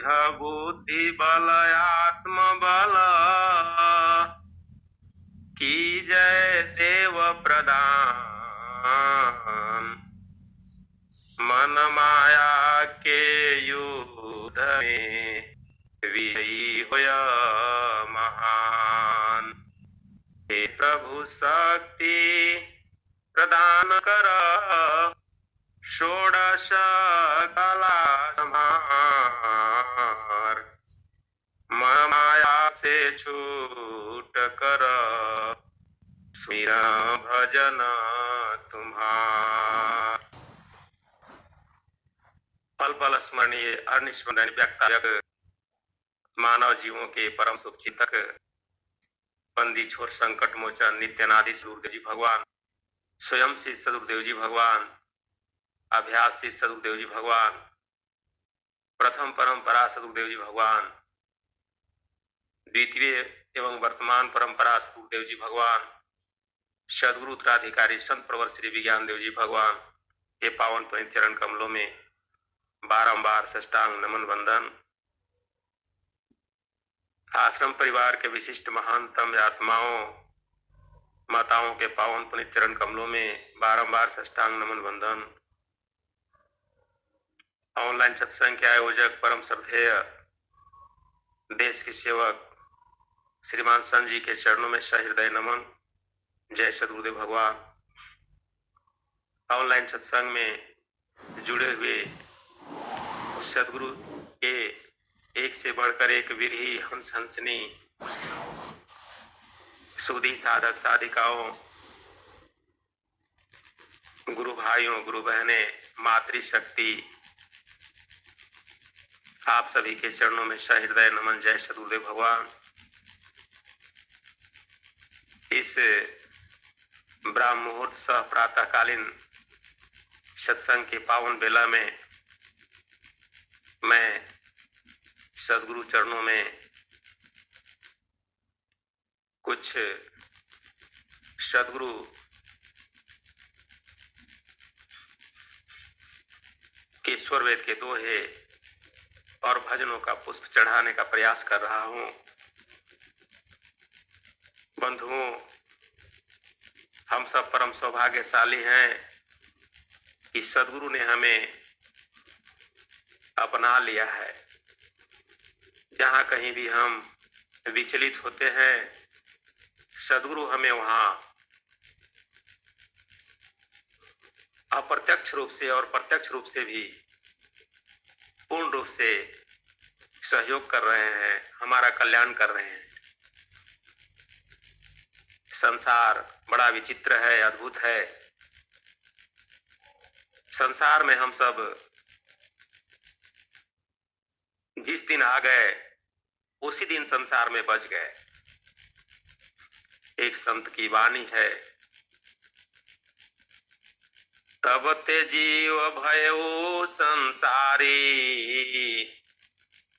बुद्धि बल आत्म बल की जय देव प्रदान। मन माया के युद्ध में विजयी होय महान। हे प्रभु शक्ति प्रदान कर षोडश कला संहार। मन माया से छूट कर स्मिरन भजन तुम्हार। पल पल स्मरणीय अनिस्मरणीय व्यक्त मानव जीवों के परम सुख चिंतक बंदी छोर संकट मोचन नित्यानादि सदगुरुदेव जी भगवान, स्वयं श्री सदगुरुदेव जी भगवान, अभ्यास श्री सदगुरुदेव जी भगवान, प्रथम परंपरा सदगुरुदेव जी भगवान, द्वितीय एवं वर्तमान परंपरा सदगुरुदेव जी भगवान, सदगुरु उत्तराधिकारी संत प्रवर श्री विज्ञान देव जी भगवान के पावन पवित्र चरण कमलों में बारंबार साष्टांग नमन वंदन। आश्रम परिवार के विशिष्ट महानतम आत्माओं माताओं के पावन पुनीत चरण कमलों में बारंबार साष्टांग नमन वंदन। ऑनलाइन सत्संग के आयोजक परम श्रद्धेय देश के सेवक श्रीमान संत जी के चरणों में सहृदय नमन। जय सदगुरुदेव भगवान। ऑनलाइन सत्संग में जुड़े हुए सदगुरु के एक से बढ़कर एक विरही हंस हंसनी सुधी साधक साधिकाओं, गुरु भाइयों, गुरु बहनें, मातृशक्ति, आप सभी के चरणों में सहृदय नमन। जय सदगुरुदेव भगवान। इस ब्राह्म मुहूर्त सह प्रातःकालीन सत्संग के पावन बेला में मैं सदगुरु चरणों में कुछ सदगुरु के स्वर वेद के दोहे और भजनों का पुष्प चढ़ाने का प्रयास कर रहा हूं। बंधुओं, हम सब परम सौभाग्यशाली हैं कि सदगुरु ने हमें अपना लिया है। जहां कहीं भी हम विचलित होते हैं, सदगुरु हमें वहां अप्रत्यक्ष रूप से और प्रत्यक्ष रूप से भी पूर्ण रूप से सहयोग कर रहे हैं, हमारा कल्याण कर रहे हैं। संसार बड़ा विचित्र है, अद्भुत है। संसार में हम सब जिस दिन आ गए उसी दिन संसार में बच गए। एक संत की वाणी है, तब ते जीव भयो संसारी,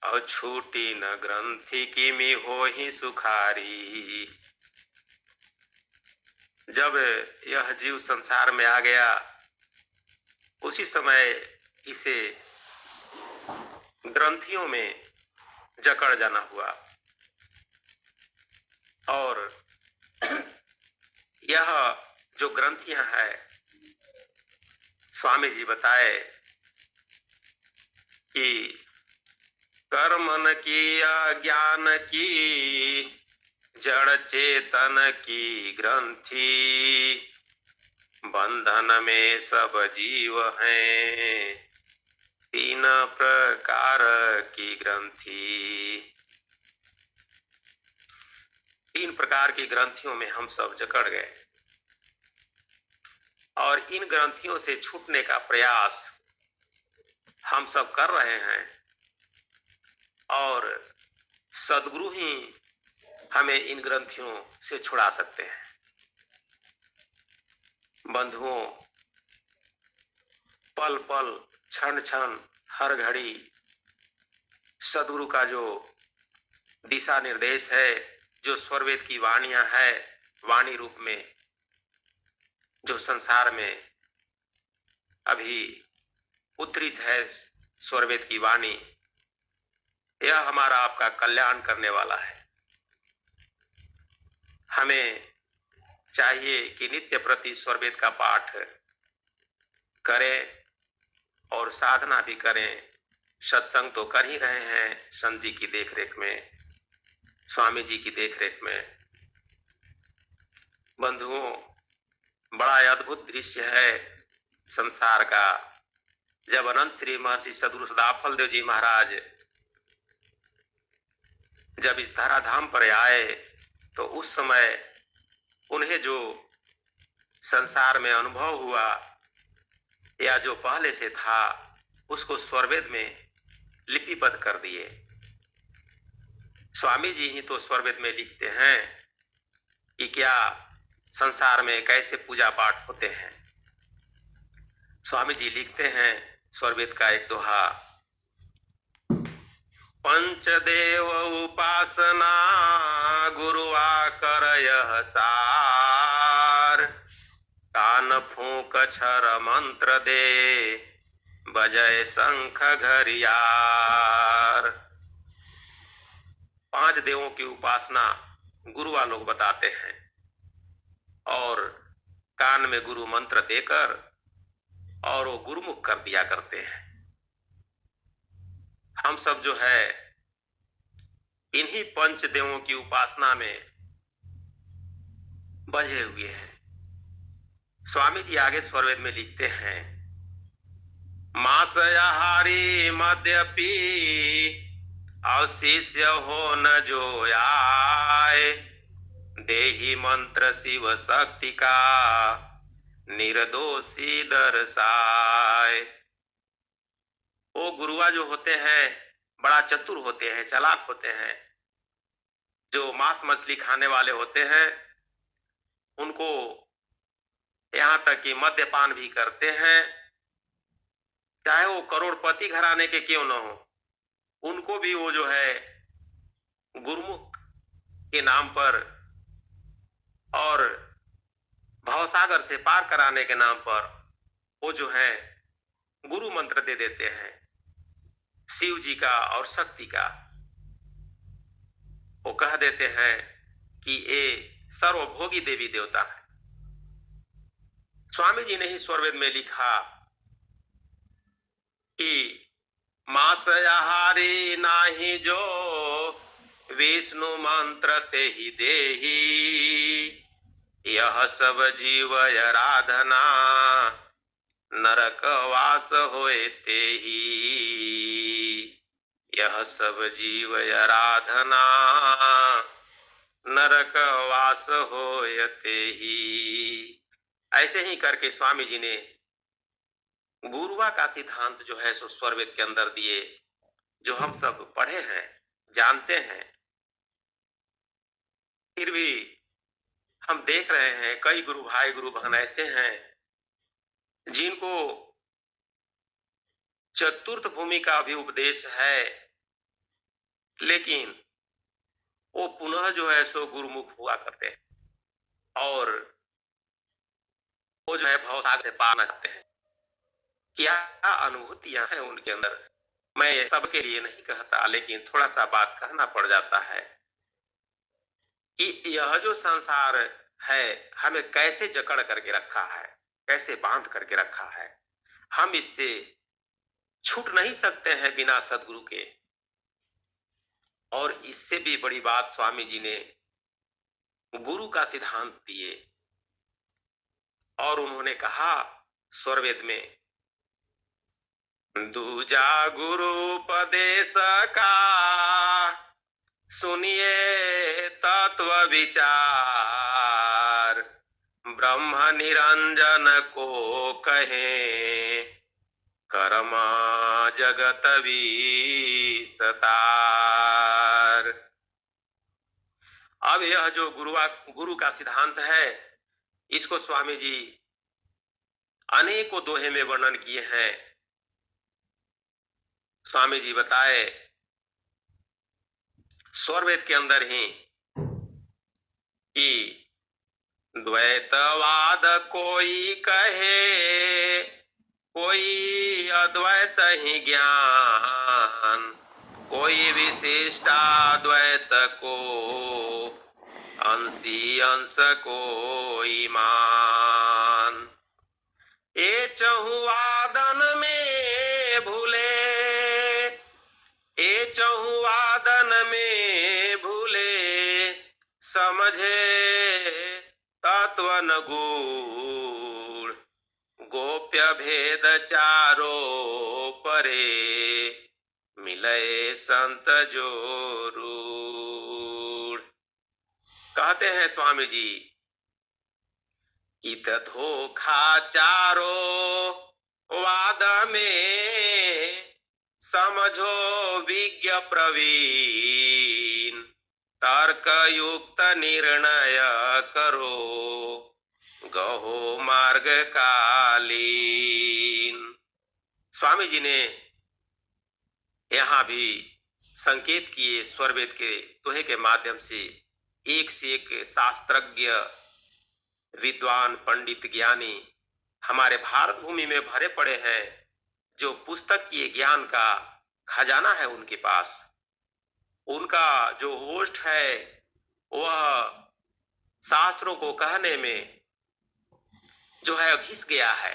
और छूटी न ग्रंथि की मी हो ही सुखारी। जब यह जीव संसार में आ गया उसी समय इसे ग्रंथियों में जकड़ जाना हुआ। और यह जो ग्रंथियां हैं, स्वामी जी बताए कि कर्मन की, अज्ञान की, जड़ चेतन की ग्रंथि, बंधन में सब जीव हैं, तीन प्रकार की ग्रंथि। तीन प्रकार की ग्रंथियों में हम सब जकड़ गए और इन ग्रंथियों से छूटने का प्रयास हम सब कर रहे हैं और सदगुरु ही हमें इन ग्रंथियों से छुड़ा सकते हैं। बंधुओं, पल पल, क्षण क्षण, हर घड़ी सदगुरु का जो दिशा निर्देश है, जो स्वरवेद की वाणियां है, वाणी रूप में जो संसार में अभी उद्धृत है स्वरवेद की वाणी, यह हमारा आपका कल्याण करने वाला है। हमें चाहिए कि नित्य प्रति स्वरवेद का पाठ करें और साधना भी करें। सत्संग तो कर ही रहे हैं संत जी की देखरेख में, स्वामी जी की देखरेख में। बंधुओं, बड़ा अद्भुत दृश्य है संसार का। जब अनंत श्री महर्षि सद्गुरु सदाफल देव जी महाराज जब इस धराधाम पर आए तो उस समय उन्हें जो संसार में अनुभव हुआ या जो पहले से था उसको स्वरवेद में लिपिबद्ध कर दिए। स्वामी जी ही तो स्वरवेद में लिखते हैं कि क्या संसार में कैसे पूजा पाठ होते हैं। स्वामी जी लिखते हैं स्वरवेद का एक दोहा, पंचदेव उपासना गुरुआ कर यह सार, कान फूक छर मंत्र दे बजय शंख घरियार। 5 देवों की उपासना गुरुआ लोग बताते हैं और कान में गुरु मंत्र देकर और वो गुरुमुख कर दिया करते हैं। हम सब जो है इन्हीं पंच देवों की उपासना में बझे हुए हैं। स्वामी जी आगे स्वरवेद में लिखते हैं, मांसाहारी मद्यपी अवशिष्य हो न जो आए, देहि मंत्र शिव शक्ति का निर्दोषी दर्शाए। वो गुरुआ जो होते हैं बड़ा चतुर होते हैं, चालाक होते हैं। जो मांस मछली खाने वाले होते हैं उनको यहाँ तक कि मद्यपान भी करते हैं, चाहे वो करोड़पति घराने के क्यों न हो, उनको भी वो जो है गुरुमुख के नाम पर और भवसागर से पार कराने के नाम पर वो जो है गुरु मंत्र दे देते हैं शिव जी का और शक्ति का। वो कह देते हैं कि ये सर्वभोगी देवी देवता है। स्वामी जी ने ही स्वरवेद में लिखा कि मांसाहारी नाही जो विष्णु मंत्र ते ही देही, यह सब जीव आराधना नरक वास होए ते ही। यह सब जीव आराधना नरक वास होए ते ही। ऐसे ही करके स्वामी जी ने गुरुआ का सिद्धांत जो है सो स्वरवेद के अंदर दिए, जो हम सब पढ़े हैं जानते हैं। फिर भी हम देख रहे हैं कई गुरु भाई गुरु बहन ऐसे हैं जिनको चतुर्थ भूमि का भी उपदेश है, लेकिन वो पुनः जो है सो गुरुमुख हुआ करते हैं और वो जो है भवसागर से पार न करते हैं। क्या अनुभूतियां हैं उनके अंदर, मैं सबके लिए नहीं कहता, लेकिन थोड़ा सा बात कहना पड़ जाता है कि यह जो संसार है हमें कैसे जकड़ करके रखा है, कैसे बांध करके रखा है। हम इससे छूट नहीं सकते हैं बिना सदगुरु के। और इससे भी बड़ी बात स्वामी जी ने गुरु का सिद्धांत दिए और उन्होंने कहा स्वरवेद में, दूजा गुरु उपदेश का सुनिए तत्व विचार, ब्रह्म निरंजन को कहे कर्म जगत विस्तार। अब यह जो गुरु का सिद्धांत है इसको स्वामी जी अनेकों दोहे में वर्णन किए हैं। स्वामी जी बताए स्वरवेद के अंदर ही कि द्वैतवाद कोई कहे, कोई अद्वैत ही ज्ञान, कोई विशिष्टाद्वैत को अंशी अंश को ईमान। ये चहुवादन में भूले, ये चहुवादन में भूले, समझे तत्व न गूढ़। गोप्य भेद चारो परे, मिले संत जो रूढ़। कहते हैं स्वामी जी, कित धोखा चारो वाद में, समझो विज्ञ प्रवीण। तर्क युक्त निर्णय करो, गहो मार्ग कालीन। स्वामी जी ने यहाँ भी संकेत किए स्वरवेद के दोहे के माध्यम से। एक से एक शास्त्रज्ञ, विद्वान, पंडित, ज्ञानी हमारे भारत भूमि में भरे पड़े हैं, जो पुस्तक की ज्ञान का खजाना है उनके पास। उनका जो होस्ट है वह शास्त्रों को कहने में जो है घिस गया है।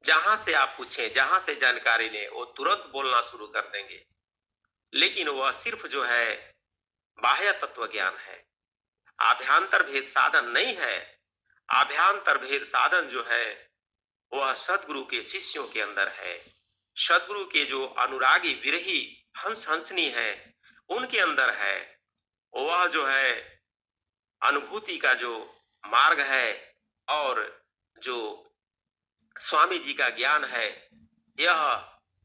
जहां से आप पूछें, जहां से जानकारी लें, वो तुरंत बोलना शुरू कर देंगे। लेकिन वह सिर्फ जो है बाह्य तत्व ज्ञान है, आभ्यंतर भेद साधन नहीं है। आभ्यंतर भेद साधन जो है वह सदगुरु के शिष्यों के अंदर है। सदगुरु के जो अनुरागी विरही हंस हंसनी है उनके अंदर है। वह जो है अनुभूति का जो मार्ग है, और जो स्वामी जी का ज्ञान है यह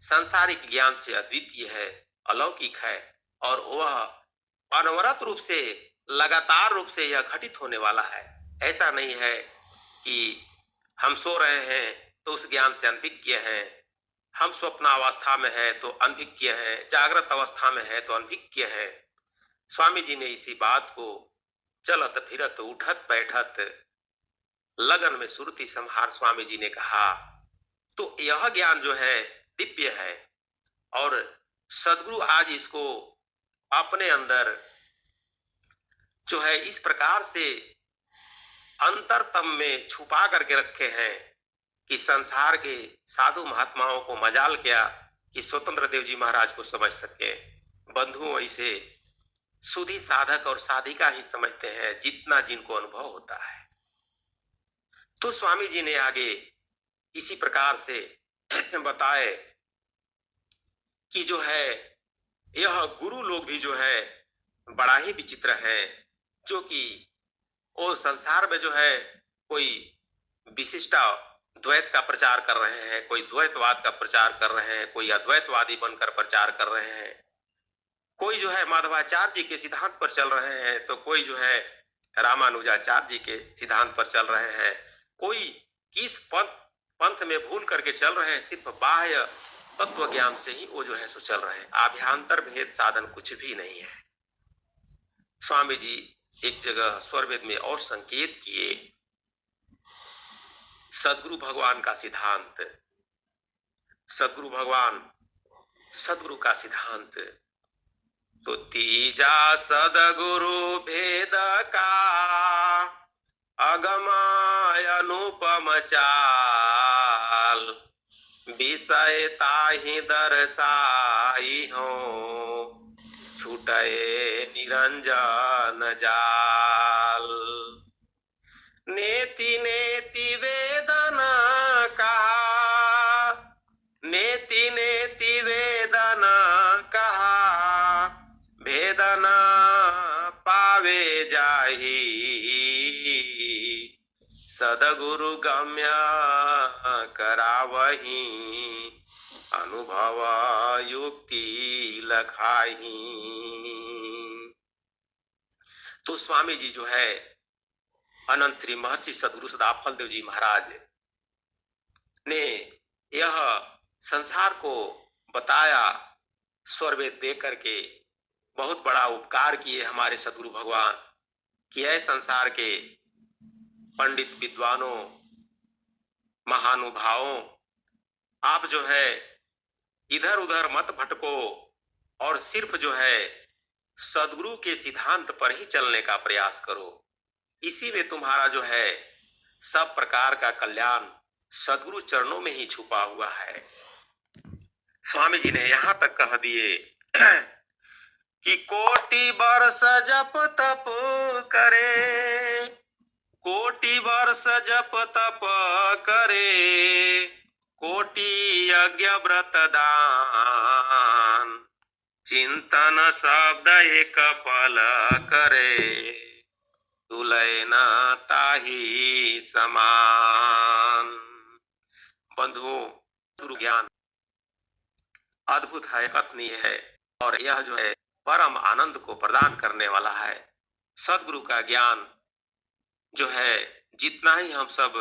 सांसारिक ज्ञान से अद्वितीय है, अलौकिक है। और वह अनवरत रूप से, लगातार रूप से यह घटित होने वाला है। ऐसा नहीं है कि हम सो रहे हैं तो उस ज्ञान से अनभिज्ञ हैं, हम स्वप्नावस्था में है तो अनभिज्ञ हैं, जागृत अवस्था में है तो अनभिज्ञ हैं। स्वामी जी ने इसी बात को चलत फिरत उठत बैठत लगन में सुरती संहार स्वामी जी ने कहा। तो यह ज्ञान जो है दिव्य है, और सदगुरु आज इसको अपने अंदर जो है इस प्रकार से अंतरतम में छुपा करके रखे हैं कि संसार के साधु महात्माओं को मजाल क्या कि स्वतंत्र देव जी महाराज को समझ सके। बंधुओं इसे सुधी साधक और साधिका ही समझते हैं, जितना जिनको अनुभव होता है। तो स्वामी जी ने आगे इसी प्रकार से बताए कि जो है यह गुरु लोग भी जो है बड़ा ही विचित्र है, जो कि वो संसार में जो है कोई विशिष्ट द्वैत का प्रचार कर रहे हैं, कोई द्वैतवाद का प्रचार कर रहे हैं, कोई अद्वैतवादी बनकर प्रचार कर रहे हैं, कोई जो है माधवाचार्य जी के सिद्धांत पर चल रहे हैं, तो कोई जो है रामानुजाचार्य जी के सिद्धांत पर चल रहे हैं, कोई किस पंथ में भूल करके चल रहे हैं। सिर्फ बाह्य तत्व ज्ञान से ही वो जो है सो चल रहे हैं। आभ्यंतर भेद साधन कुछ भी नहीं है। स्वामी जी एक जगह स्वरवेद में और संकेत किए, सदगुरु भगवान का सिद्धांत, सदगुरु भगवान, सदगुरु का सिद्धांत। तो तीजा सदगुरु भेद का अगमाय अनुपम चाल, विषय ताहि दर्शाई हो, छूटे निरंजन जाल। नेति नेति वेदना कहा, नेति नेति वेदना कहा, भेदना पावे जाही, सदगुरु गम्य करावही, अनुभव युक्ति लखाही। तो स्वामी जी जो है अनंत श्री महर्षि सदगुरु सदाफल देव जी महाराज ने यह संसार को बताया, स्वरवेद दे करके बहुत बड़ा उपकार किए हमारे सदगुरु भगवान कि ऐ संसार के पंडित विद्वानों, महानुभावों, आप जो है इधर उधर मत भटको और सिर्फ जो है सदगुरु के सिद्धांत पर ही चलने का प्रयास करो। इसी में तुम्हारा जो है सब प्रकार का कल्याण सदगुरु चरणों में ही छुपा हुआ है। स्वामी जी ने यहां तक कह दिए कि कोटि वर्ष जप तप करे, कोटि वर्ष जप तप करे, कोटि यज्ञ व्रत दान, चिंतन शब्द एक पल करे, तुलय न ताहि समान। बंधु, गुरु ज्ञान अद्भुत है, कथनीय है, और यह जो है परम आनंद को प्रदान करने वाला है। सदगुरु का ज्ञान जो है, जितना ही हम सब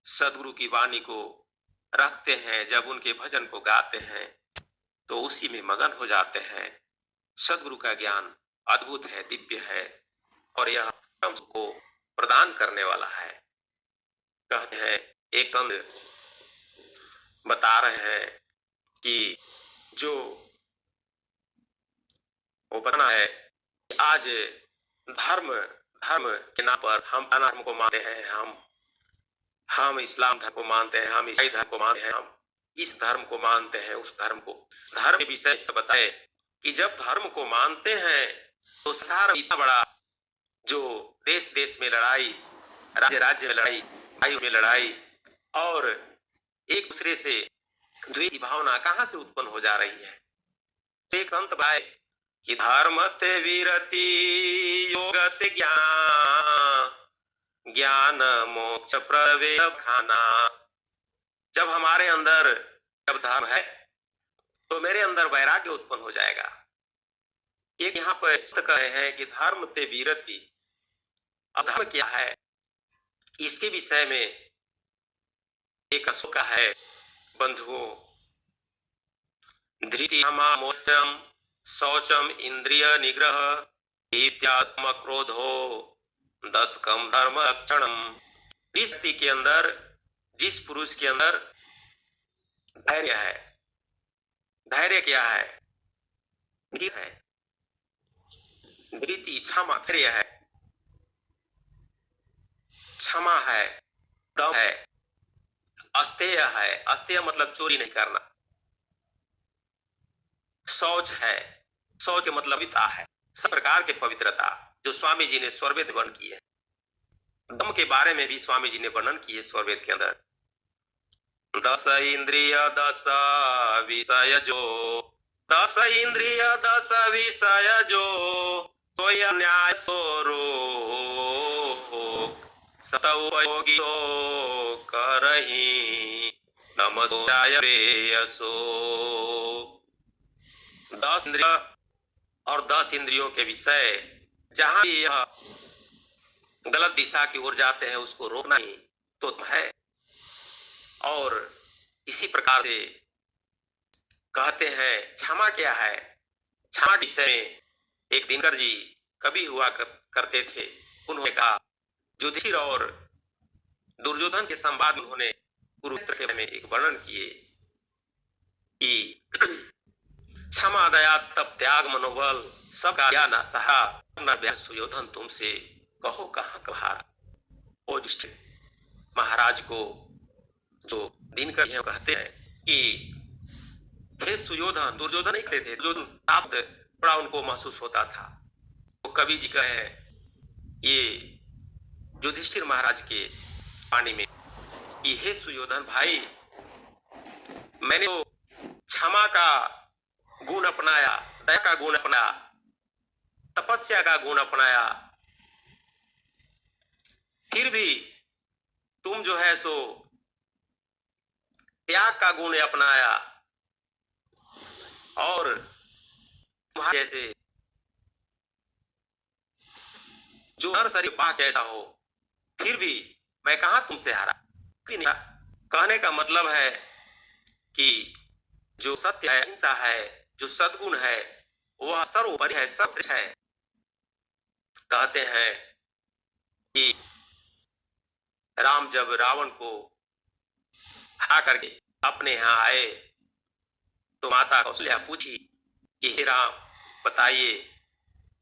सदगुरु की वाणी को रखते हैं, जब उनके भजन को गाते हैं तो उसी में मगन हो जाते हैं। सदगुरु का ज्ञान अद्भुत है, दिव्य है, और यह हमको प्रदान करने वाला है। कहते हैं, एक तंत्र बता रहे हैं कि जो वो बताना है, आज धर्म धर्म के नाम पर हम धर्म को मानते हैं, हम इस्लाम धर्म को मानते हैं, हम ईसाई धर्म को मानते हैं, हम इस धर्म को मानते हैं, उस धर्म को। धर्म के विषय से बताए कि जब धर्म को मानते हैं तो सारा इतना बड़ा जो देश देश में लड़ाई, राज्य राज्य में लड़ाई, भाइयों में लड़ाई, और एक दूसरे से द्वेष की भावना कहां से उत्पन्न हो जा रही है। तो एक संत भाई कि धर्म ते वीरति योग ते ज्ञान, ज्ञान मोक्ष प्रवेश खाना। जब हमारे अंदर जब धर्म है तो मेरे अंदर वैराग्य उत्पन्न हो जाएगा। एक यहाँ पर कहे हैं कि धर्म ते वीरति। अब धर्म क्या है, इसके विषय में एक अशोक है बंधुओं। धृति मोष्टम शौचम इंद्रिय निग्रह इत्यात्म क्रोधो दशकम धर्म लक्षणम। जिस व्यक्ति के अंदर, जिस पुरुष के अंदर धैर्य है, धैर्य क्या है, धृति क्षमा, धैर्य है, क्षमा है, दम है, अस्तेय है, अस्तेय मतलब चोरी नहीं करना, शौच है, शौच के मतलब पवित्रता है, सब प्रकार के पवित्रता जो स्वामी जी ने स्वरवेद वर्णन की है। दम के बारे में भी स्वामी जी ने वर्णन किए स्वरवेद के अंदर। दस इंद्रिय दस विषय जो, दस इंद्रिय दस विषय जो, तो न्याय स्वरूप सतउपयोगी तो करही नमस्कार प्रेयसो। 10 इंद्रिय और 10 इंद्रियों के विषय, जहां भी यह गलत दिशा की ओर जाते हैं उसको रोकना ही तो है। और इसी प्रकार से कहते हैं क्षमा क्या है। क्षमा विषय में एक दिनकर जी कवि हुआ करते थे। उन्होंने कहा, युधिष्ठिर और दुर्योधन के संवाद में उन्होंने कुरुक्षेत्र के बारे में एक वर्णन किए कि क्षमा दया तप त्याग मनोबल सबका ज्ञान तहा सुयोधन तुमसे कहो कहाँ कहारा। ओ युधिष्ठिर महाराज को जो दिनकर कहते हैं कि हे सुयोधन, दुर्योधन नहीं कहते थे, दुर्योधन प्राप्त बड़ा उनको महसूस होता था। तो कवि जी कहे ये युधिष्ठिर महाराज के वाणी में कि हे सुयोधन भाई, मैंने तो क्षमा का गुण अपनाया, दया का गुण अपनाया, तपस्या का गुण अपनाया, फिर भी तुम जो है सो त्याग का गुण अपनाया, और तुम्हारे जैसे जो नर शरीर पा कैसा हो, फिर भी मैं कहां तुमसे हारा। कहने का मतलब है कि जो सत्य है, अहिंसा है, जो सद्गुण है, वह सर्वोपरि है, सर्वश्रेष्ठ है। कहते हैं कि राम जब रावण को हरा करके अपने यहाँ आए तो माता कौशल्या पूछी कि हे राम, बताइए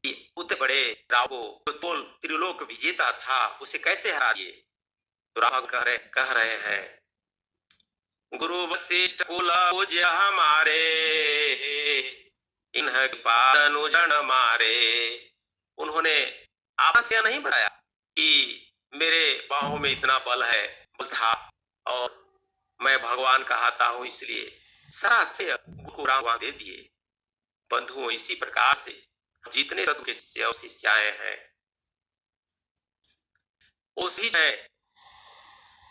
कि उतने बड़े राव को जो त्रिलोक विजेता था उसे कैसे हरा दिए। तो राम कह रहे हैं, गुरु वशिष्ठ कुल पूज्य हमारे, इन्ह पाद अनुजन मारे। उन्होंने आपस यह नहीं बताया कि मेरे बाहों में इतना बल था और मैं भगवान कहता हूं, इसलिए सारा श्रेय गुरु को राम दे दिए। बंधुओं, इसी प्रकार से जितने सदगुरु के शिष्य और शिष्याएं हैं, उसी है,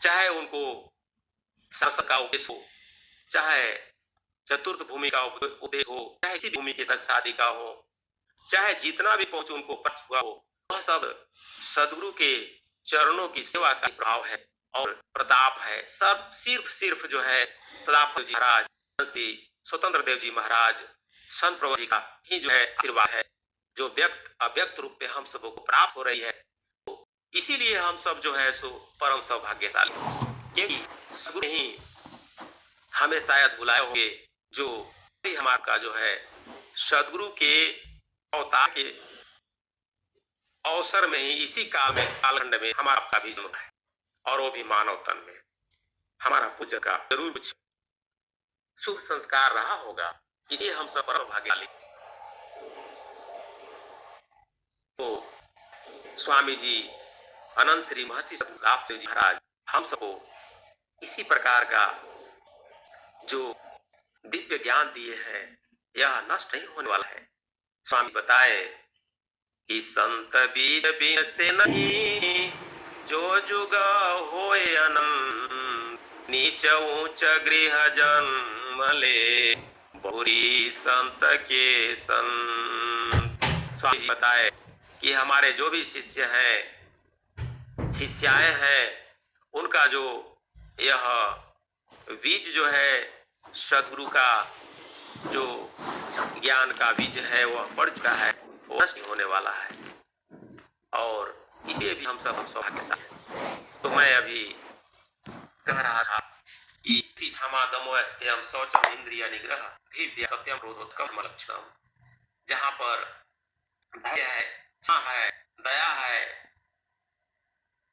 चाहे उनको शासक का उपदेश हो, चाहे चतुर्थ भूमि का उपदेश हो, चाहे इसी भूमि के संग शादी का हो, चाहे जितना भी पहुंच उनको पक्ष हुआ हो, वह सब सदगुरु के चरणों की सेवा का प्रभाव है और प्रताप है। सब सिर्फ जो है सदाफल जी महाराज, श्री स्वतंत्र देव जी महाराज, संत प्रभु जी का ही जो है आशीर्वाद है, जो व्यक्त अव्यक्त रूप में हम सबको प्राप्त हो रही है। तो इसीलिए हम सब जो है सो परम सौभाग्यशाली, क्योंकि सदगुरु ही हमें शायद बुलाए होंगे, जो हमारा का जो है सदगुरु के अवतार के अवसर में ही, इसी काल में, कालखंड में हमारा आपका भी जन्म है, और वो भी मानव तन में। हमारा पूज्य का जरूर कुछ शुभ संस्कार रहा होगा, इसलिए हम सब परम भाग्यशाली। तो स्वामी जी अनंत श्री महर्षि सतपाल जी महाराज हम सबको इसी प्रकार का जो दिव्य ज्ञान दिए हैं, यह नष्ट नहीं होने वाला है। स्वामी बताए कि संत बीज बिन से नहीं, जो जुग होए अनंत, नीच ऊंच गृह जन्म ले, बहुरी संत के संत। स्वामी जी बताए कि हमारे जो भी शिष्य हैं, शिष्याएं हैं, उनका जो यह बीज जो है सदगुरु का जो ज्ञान का बीज है वह पड़ चुका है, वो नष्ट होने वाला है, और इसे भी हम सब सौभाग्यशाली। तो मैं अभी कह रहा था कि क्षमा दमो स्त्यम शौचम इंद्रिय निग्रह धीर्य सत्यम क्रोधोत्कम लक्षणम, जहां पर धैर्य है, क्षमा है, दया है,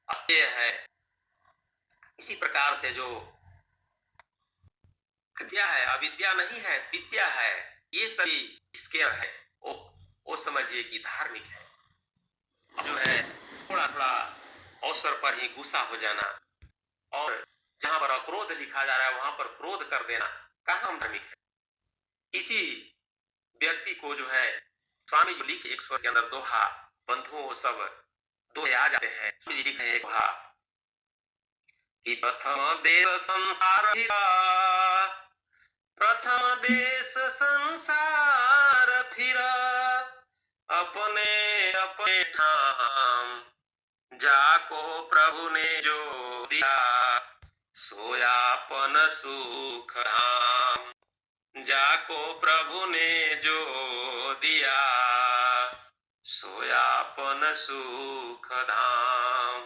अस्तेय है, इसी प्रकार से जो विद्या है, अविद्या नहीं है, विद्या है, ये सभी इसके है, वो समझिए कि धार्मिक है। जो है थोड़ा थोड़ा अवसर पर ही गुस्सा हो जाना, और जहां पर अक्रोध लिखा जा रहा है वहां पर क्रोध कर देना, कहाँ धार्मिक है। किसी व्यक्ति को जो है स्वामी जी लिखे एक स्वर के अंदर दोहा, बंधुओं सब दो आ जाते हैं। लिखे एक दोहा कि प्रथम देश संसार, प्रथम देश संसार फिर, अपने अपने ठाम, जाको प्रभु ने जो दिया, सोयापन सुख धाम। जाको प्रभु ने जो दिया, सोयापन सुख धाम।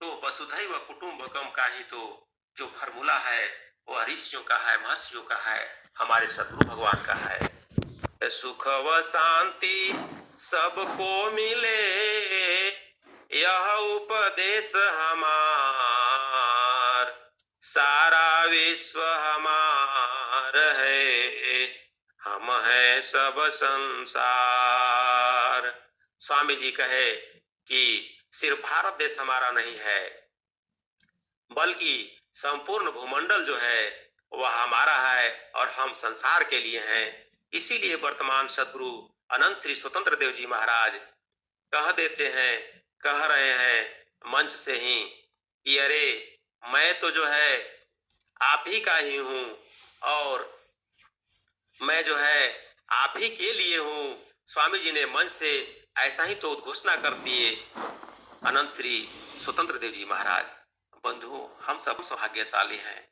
तो वसुधैव कुटुंबकम का ही तो जो फॉर्मूला है वो ऋषियों का है, महर्षियों का है, हमारे सदगुरु भगवान का है। सुख व शांति सबको मिले, यह उपदेश हमार, सारा विश्व हमार है, हम है सब संसार। स्वामी जी कहे कि सिर्फ भारत देश हमारा नहीं है, बल्कि संपूर्ण भूमंडल जो है वह हमारा है और हम संसार के लिए हैं। इसीलिए वर्तमान सदगुरु अनंत श्री स्वतंत्र देव जी महाराज कह देते हैं, कह रहे हैं मंच से ही कि अरे मैं तो जो है आप ही का ही हूं, और मैं जो है आप ही के लिए हूं। स्वामी जी ने मंच से ऐसा ही तो उद्घोषणा कर दिए अनंत श्री स्वतंत्र देव जी महाराज। बंधु, हम सब सौभाग्यशाली हैं,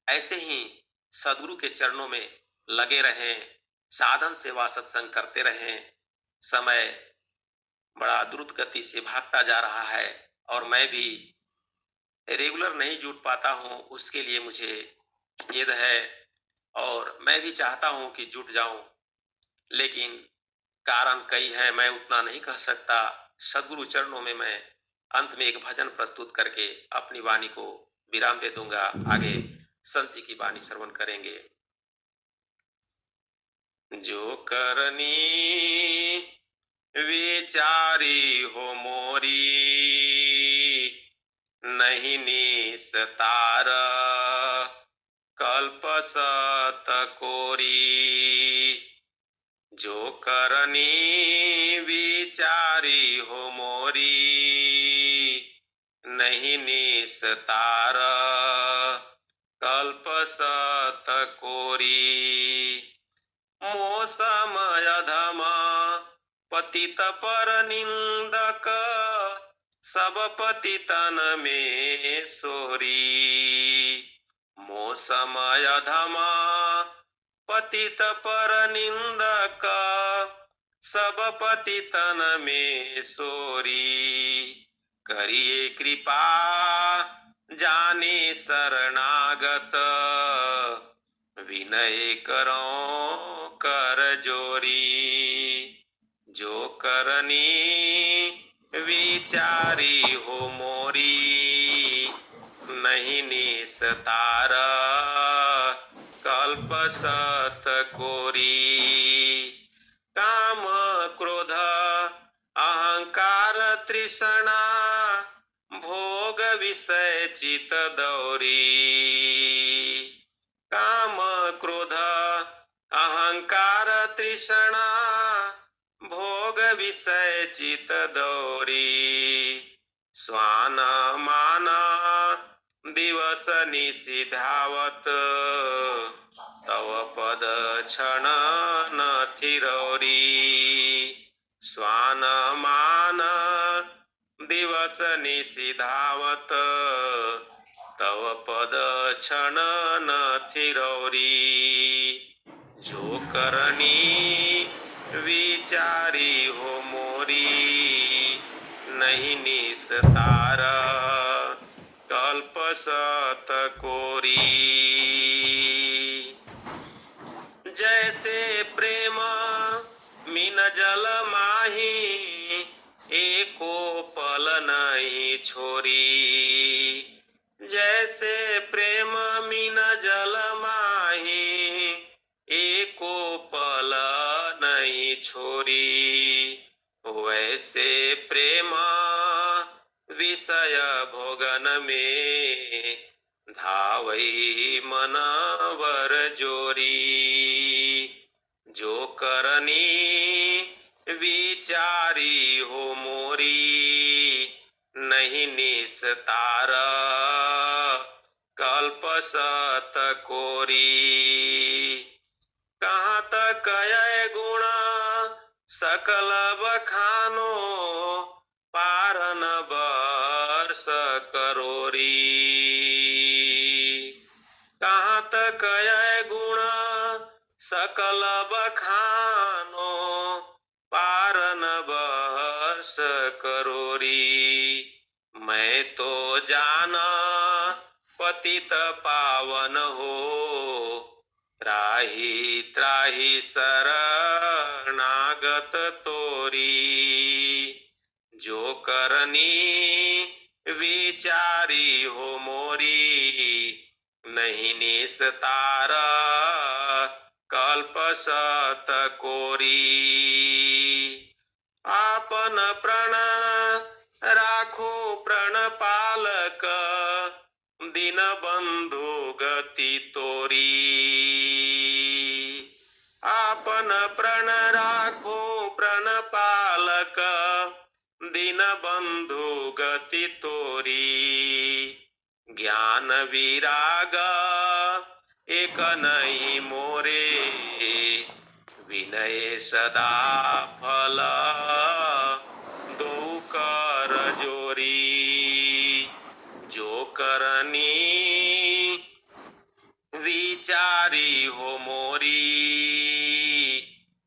ऐसे ही सदगुरु के चरणों में लगे रहें, साधन सेवा सत्संग करते रहें। समय बड़ा द्रुत गति से भागता जा रहा है और मैं भी रेगुलर नहीं जुट पाता हूं, उसके लिए मुझे खेद है, और मैं भी चाहता हूं कि जुट जाऊं। लेकिन कारण कई है, मैं उतना नहीं कह सकता। सदगुरु चरणों में मैं अंत में एक भजन प्रस्तुत करके अपनी वाणी को विराम दे दूंगा। आगे संत जी की वाणी श्रवण करेंगे। जो करनी विचारी हो मोरी, नहीं निस्तार कल्प सत कोरी। जो करनी विचारी हो मोरी, नहीं निस्तार कल्प सत कोरी। मोसम अधम पतित पर निंदक, सब पतितन में सोरी। मोसम अधम पतित पर निंदक, सब पतितन में सोरी। करिए कृपा जाने शरणागत, विनय करो कर जोरी। जो करनी विचारी हो मोरी, नहीं निस्तार कल्प सत कोरी। काम क्रोध अहंकार तृष्णा, भोग विषय चित दौरी। काम क्रोध अहंकार तृष्णा, भोग विषय चित दौरी। स्वान मान दिवस निषिधावत, तव पद क्षण न थिरौरी। स्वान मान दिवस निषिधावत, तव पद क्षण न थिरौरी। जो करनी विचारी हो मोरी, नहीं निस्तार कल्प सत कोरी। जैसे प्रेम मीन जल माही, एको पल नहीं छोरी। जैसे प्रेम मीन जल माही, एको पल नहीं छोरी। वैसे प्रेम विषय भोगन में, धावई मन वर जोरी। जो करनी विचारी हो मोरी, नहीं निस्तार कल्प सत कोरी। कहाँ तक यह गुण सकल बखानो, पारन वर्ष करोरी। कहाँ तक यह गुण सकल बखानो, पारन वर्ष करोरी। मैं तो जाना पतित पावन हो, त्राहि त्राहि शरणागत तोरी। जो करनी विचारी हो मोरी, नहीं निस्तार कल्प सत कोरी। आपन प्रण राखो प्रण पालक, दीन बंधु गति तोरी। आपन प्रण राखो प्रण पालक, दीन बंधु गति तोरी। ज्ञान विराग एक नहीं मोरे, विनय सदा फल दो कर जोरी। जो करनी विचारी हो मोरी,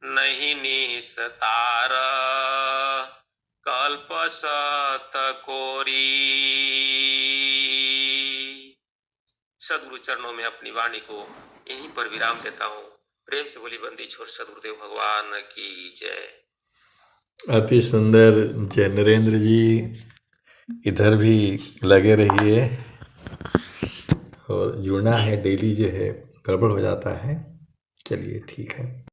नहीं निस्तार कल्प सत कोरी। सदगुरु चरणों में अपनी वाणी को यहीं पर विराम देता हूँ। प्रेम से बोली बंदी छोर सदगुरुदेव भगवान की जय। अति सुंदर जय नरेंद्र जी, इधर भी लगे रहिए और जुड़ना है डेली जो है, गड़बड़ हो जाता है। चलिए ठीक है।